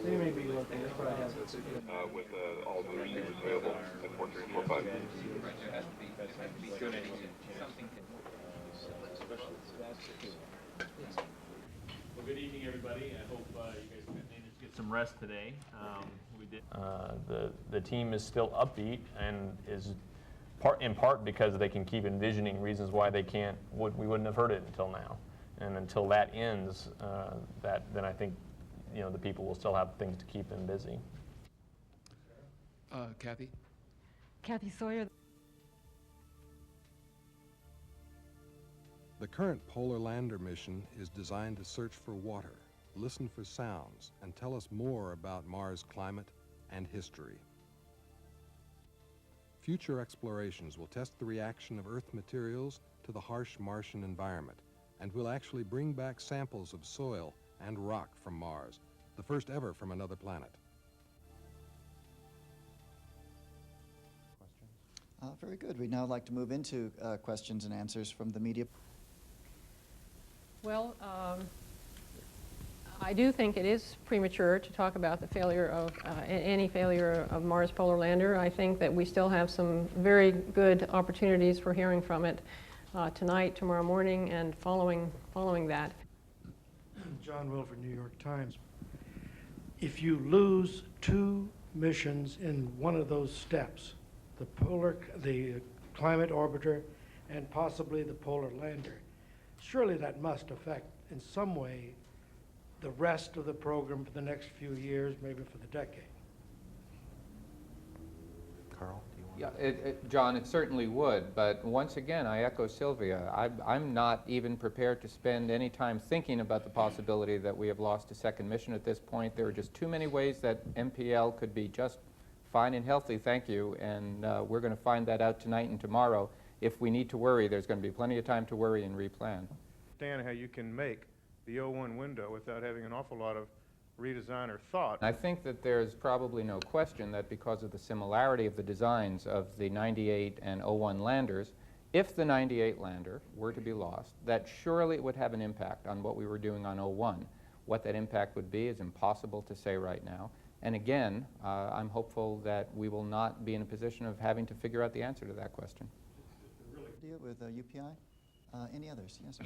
They may be looking, that's what I have. With all the receivers available at 4345. Well, good evening, everybody. I hope you guys managed to get some rest today. We did. The team is still upbeat and is in part because they can keep envisioning reasons why they can't. We wouldn't have heard it until now, and until that ends, then I think the people will still have things to keep them busy. Kathy? Kathy Sawyer. The current Polar Lander mission is designed to search for water, listen for sounds, and tell us more about Mars' climate and history. Future explorations will test the reaction of Earth materials to the harsh Martian environment, and will actually bring back samples of soil and rock from Mars, the first ever from another planet. Very good. We'd now like to move into questions and answers from the media. Well, I do think it is premature to talk about the failure of any failure of Mars Polar Lander. I think that we still have some very good opportunities for hearing from it tonight, tomorrow morning, and following that. John Wilford, New York Times. If you lose 2 missions in one of those steps, the climate orbiter and possibly the polar lander, surely that must affect in some way the rest of the program for the next few years, maybe for the decade. Carl, do you want Yeah, John, it certainly would, but once again, I echo Sylvia. I'm not even prepared to spend any time thinking about the possibility that we have lost a second mission at this point. There are just too many ways that MPL could be just fine and healthy, thank you, and we're going to find that out tonight and tomorrow. If we need to worry, there's going to be plenty of time to worry and replan. Understand how you can make the 01 window without having an awful lot of redesign or thought. I think that there's probably no question that because of the similarity of the designs of the 98 and 01 landers, if the 98 lander were to be lost, that surely it would have an impact on what we were doing on 01. What that impact would be is impossible to say right now. And again, I'm hopeful that we will not be in a position of having to figure out the answer to that question. With UPI? Any others? Yes, sir.